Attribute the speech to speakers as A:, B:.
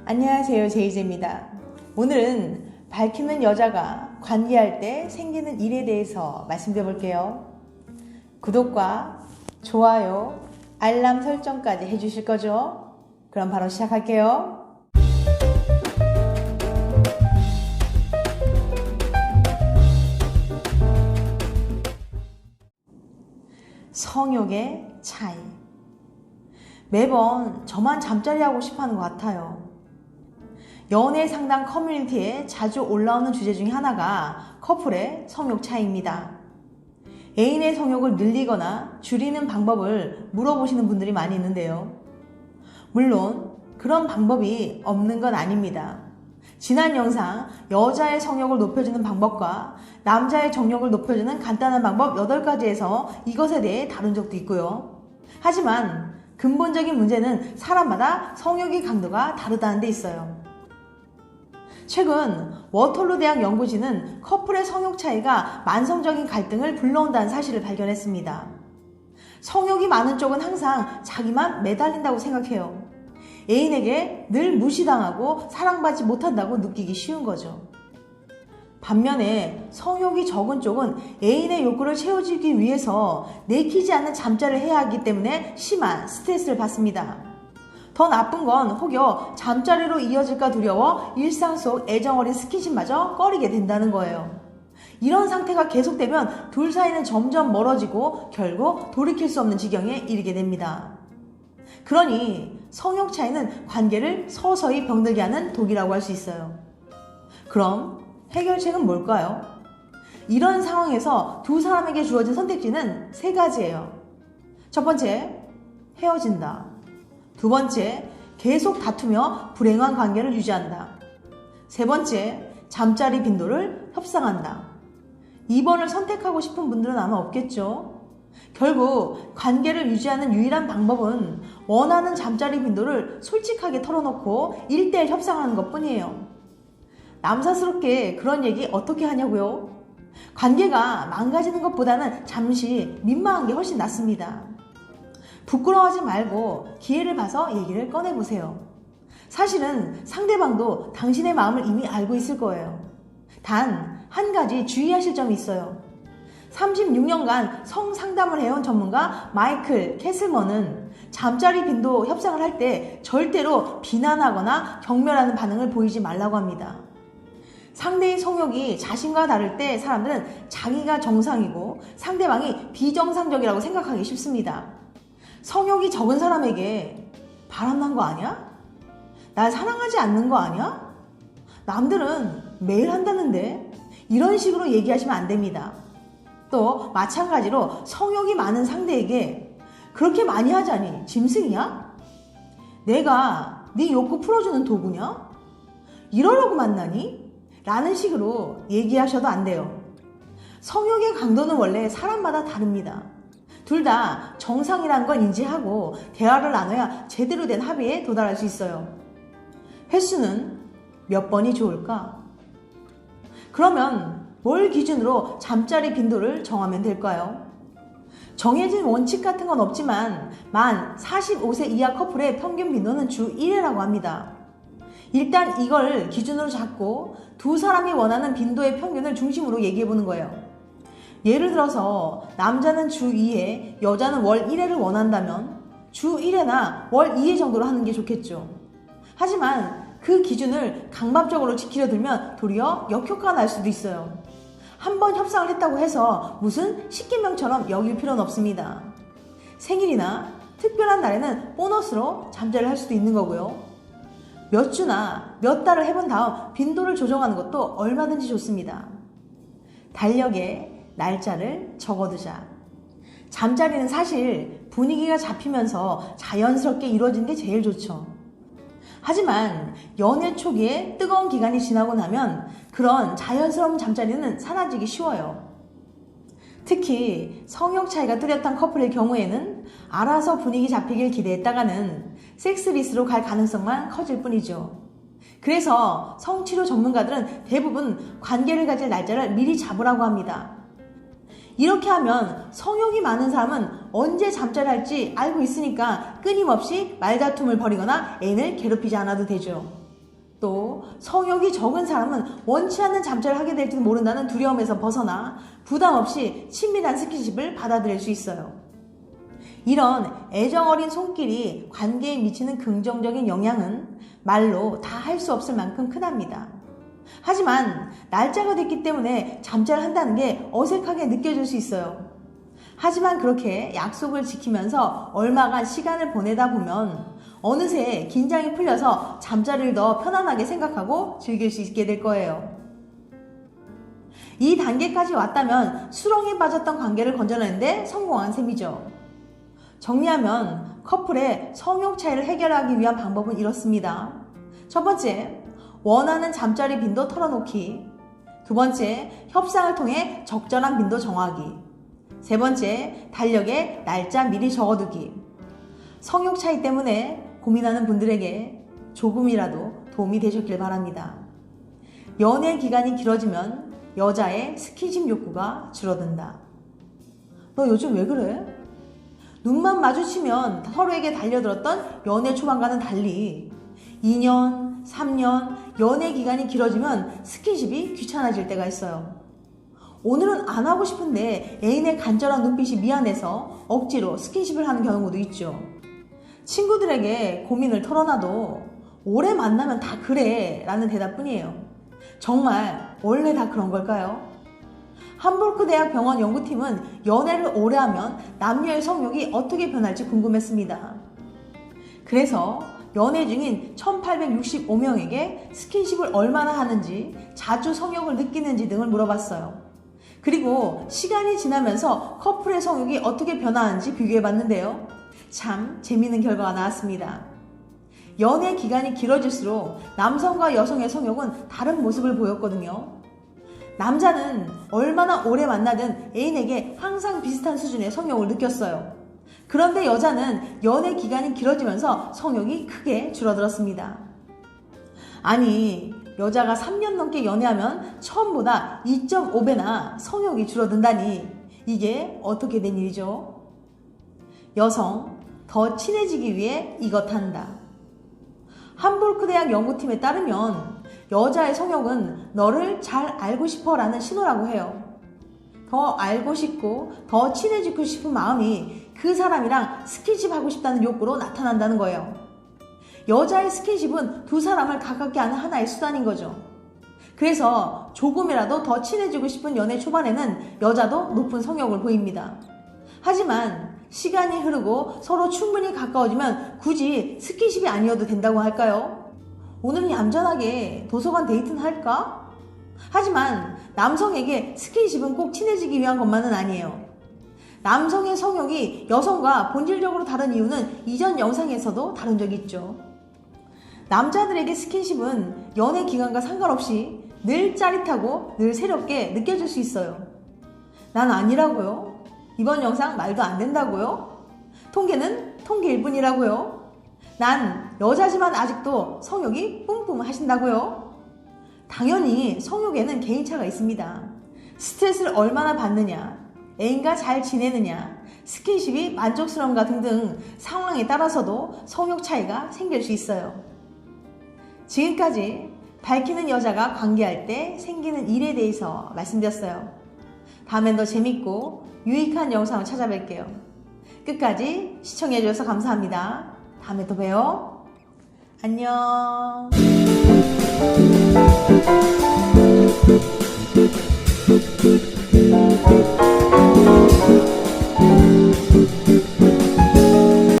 A: 안녕하세요, 제이제입니다. 오늘은 밝히는 여자가 관계할 때 생기는 일에 대해서 말씀드려 볼게요. 구독과 좋아요, 알람 설정까지 해주실 거죠? 그럼 바로 시작할게요. 성욕의 차이. 매번 저만 잠자리 하고 싶어 하는 것 같아요. 연애 상담 커뮤니티에 자주 올라오는 주제 중에 하나가 커플의 성욕 차이입니다. 애인의 성욕을 늘리거나 줄이는 방법을 물어보시는 분들이 많이 있는데요. 물론 그런 방법이 없는 건 아닙니다. 지난 영상 여자의 성욕을 높여주는 방법과 남자의 정욕을 높여주는 간단한 방법 8가지에서 이것에 대해 다룬 적도 있고요. 하지만 근본적인 문제는 사람마다 성욕의 강도가 다르다는 데 있어요. 최근 워털루 대학 연구진은 커플의 성욕 차이가 만성적인 갈등을 불러온다는 사실을 발견했습니다. 성욕이 많은 쪽은 항상 자기만 매달린다고 생각해요. 애인에게 늘 무시당하고 사랑받지 못한다고 느끼기 쉬운 거죠. 반면에 성욕이 적은 쪽은 애인의 욕구를 채워주기 위해서 내키지 않는 잠자리를 해야 하기 때문에 심한 스트레스를 받습니다. 더 나쁜 건 혹여 잠자리로 이어질까 두려워 일상 속 애정어린 스킨십마저 꺼리게 된다는 거예요. 이런 상태가 계속되면 둘 사이는 점점 멀어지고 결국 돌이킬 수 없는 지경에 이르게 됩니다. 그러니 성욕 차이는 관계를 서서히 병들게 하는 독이라고 할 수 있어요. 그럼 해결책은 뭘까요? 이런 상황에서 두 사람에게 주어진 선택지는 3가지예요. 첫 번째, 헤어진다. 두 번째, 계속 다투며 불행한 관계를 유지한다. 세 번째, 잠자리 빈도를 협상한다. 2번을 선택하고 싶은 분들은 아마 없겠죠. 결국 관계를 유지하는 유일한 방법은 원하는 잠자리 빈도를 솔직하게 털어놓고 1대1 협상하는 것뿐이에요. 남사스럽게 그런 얘기 어떻게 하냐고요? 관계가 망가지는 것보다는 잠시 민망한 게 훨씬 낫습니다. 부끄러워하지 말고 기회를 봐서 얘기를 꺼내보세요. 사실은 상대방도 당신의 마음을 이미 알고 있을 거예요. 단 한 가지 주의하실 점이 있어요. 36년간 성상담을 해온 전문가 마이클 캐슬먼은 잠자리 빈도 협상을 할 때 절대로 비난하거나 경멸하는 반응을 보이지 말라고 합니다. 상대의 성욕이 자신과 다를 때 사람들은 자기가 정상이고 상대방이 비정상적이라고 생각하기 쉽습니다. 성욕이 적은 사람에게 바람난 거 아니야? 날 사랑하지 않는 거 아니야? 남들은 매일 한다는데? 이런 식으로 얘기하시면 안 됩니다. 또 마찬가지로 성욕이 많은 상대에게 그렇게 많이 하자니 짐승이야? 내가 네 욕구 풀어주는 도구냐? 이러려고 만나니? 라는 식으로 얘기하셔도 안 돼요. 성욕의 강도는 원래 사람마다 다릅니다. 둘 다 정상이라는 걸 인지하고 대화를 나눠야 제대로 된 합의에 도달할 수 있어요. 횟수는 몇 번이 좋을까? 그러면 뭘 기준으로 잠자리 빈도를 정하면 될까요? 정해진 원칙 같은 건 없지만 만 45세 이하 커플의 평균 빈도는 주 1회라고 합니다. 일단 이걸 기준으로 잡고 두 사람이 원하는 빈도의 평균을 중심으로 얘기해보는 거예요. 예를 들어서 남자는 주 2회, 여자는 월 1회를 원한다면 주 1회나 월 2회 정도로 하는 게 좋겠죠. 하지만 그 기준을 강압적으로 지키려 들면 도리어 역효과가 날 수도 있어요. 한번 협상을 했다고 해서 무슨 십계명처럼 여길 필요는 없습니다. 생일이나 특별한 날에는 보너스로 잠자리를 할 수도 있는 거고요. 몇 주나 몇 달을 해본 다음 빈도를 조정하는 것도 얼마든지 좋습니다. 달력에 날짜를 적어두자. 잠자리는 사실 분위기가 잡히면서 자연스럽게 이루어지는 게 제일 좋죠. 하지만 연애 초기에 뜨거운 기간이 지나고 나면 그런 자연스러운 잠자리는 사라지기 쉬워요. 특히 성욕 차이가 뚜렷한 커플의 경우에는 알아서 분위기 잡히길 기대했다가는 섹스리스로 갈 가능성만 커질 뿐이죠. 그래서 성치료 전문가들은 대부분 관계를 가질 날짜를 미리 잡으라고 합니다. 이렇게 하면 성욕이 많은 사람은 언제 잠자리 할지 알고 있으니까 끊임없이 말다툼을 벌이거나 애인을 괴롭히지 않아도 되죠. 또 성욕이 적은 사람은 원치 않는 잠자를 하게 될지도 모른다는 두려움에서 벗어나 부담 없이 친밀한 스킨십을 받아들일 수 있어요. 이런 애정 어린 손길이 관계에 미치는 긍정적인 영향은 말로 다 할 수 없을 만큼 크답니다. 하지만 날짜가 됐기 때문에 잠자를 한다는 게 어색하게 느껴질 수 있어요. 하지만 그렇게 약속을 지키면서 얼마간 시간을 보내다 보면 어느새 긴장이 풀려서 잠자리를 더 편안하게 생각하고 즐길 수 있게 될 거예요. 이 단계까지 왔다면 수렁에 빠졌던 관계를 건져내는데 성공한 셈이죠. 정리하면 커플의 성욕 차이를 해결하기 위한 방법은 이렇습니다. 첫 번째, 원하는 잠자리 빈도 털어놓기. 두 번째, 협상을 통해 적절한 빈도 정하기. 세 번째, 달력에 날짜 미리 적어두기. 성욕 차이 때문에 고민하는 분들에게 조금이라도 도움이 되셨길 바랍니다. 연애 기간이 길어지면 여자의 스킨십 욕구가 줄어든다. 너 요즘 왜 그래? 눈만 마주치면 서로에게 달려들었던 연애 초반과는 달리 2년, 3년 연애 기간이 길어지면 스킨십이 귀찮아질 때가 있어요. 오늘은 안 하고 싶은데 애인의 간절한 눈빛이 미안해서 억지로 스킨십을 하는 경우도 있죠. 친구들에게 고민을 털어놔도 오래 만나면 다 그래 라는 대답뿐이에요. 정말 원래 다 그런 걸까요? 함부르크 대학 병원 연구팀은 연애를 오래 하면 남녀의 성욕이 어떻게 변할지 궁금했습니다. 그래서 연애 중인 1865명에게 스킨십을 얼마나 하는지, 자주 성욕을 느끼는지 등을 물어봤어요. 그리고 시간이 지나면서 커플의 성욕이 어떻게 변화하는지 비교해봤는데요. 참 재미있는 결과가 나왔습니다. 연애 기간이 길어질수록 남성과 여성의 성욕은 다른 모습을 보였거든요. 남자는 얼마나 오래 만나든 애인에게 항상 비슷한 수준의 성욕을 느꼈어요. 그런데 여자는 연애 기간이 길어지면서 성욕이 크게 줄어들었습니다. 아니, 여자가 3년 넘게 연애하면 처음보다 2.5배나 성욕이 줄어든다니 이게 어떻게 된 일이죠? 여성, 더 친해지기 위해 이것 한다. 함부르크 대학 연구팀에 따르면 여자의 성욕은 너를 잘 알고 싶어 라는 신호라고 해요. 더 알고 싶고 더 친해지고 싶은 마음이 그 사람이랑 스킨십 하고 싶다는 욕구로 나타난다는 거예요. 여자의 스킨십은 두 사람을 가깝게 하는 하나의 수단인 거죠. 그래서 조금이라도 더 친해지고 싶은 연애 초반에는 여자도 높은 성욕을 보입니다. 하지만 시간이 흐르고 서로 충분히 가까워지면 굳이 스킨십이 아니어도 된다고 할까요? 오늘은 얌전하게 도서관 데이트는 할까? 하지만 남성에게 스킨십은 꼭 친해지기 위한 것만은 아니에요. 남성의 성욕이 여성과 본질적으로 다른 이유는 이전 영상에서도 다룬 적이 있죠. 남자들에게 스킨십은 연애 기간과 상관없이 늘 짜릿하고 늘 새롭게 느껴질 수 있어요. 난 아니라고요? 이번 영상 말도 안 된다고요? 통계는 통계일 뿐이라고요? 난 여자지만 아직도 성욕이 뿜뿜 하신다고요? 당연히 성욕에는 개인차가 있습니다. 스트레스를 얼마나 받느냐, 애인과 잘 지내느냐, 스킨십이 만족스러운가 등등 상황에 따라서도 성욕 차이가 생길 수 있어요. 지금까지 밝히는 여자가 관계할 때 생기는 일에 대해서 말씀드렸어요. 다음엔 더 재밌고 유익한 영상을 찾아뵐게요. 끝까지 시청해주셔서 감사합니다. 다음에 또 봬요. 안녕.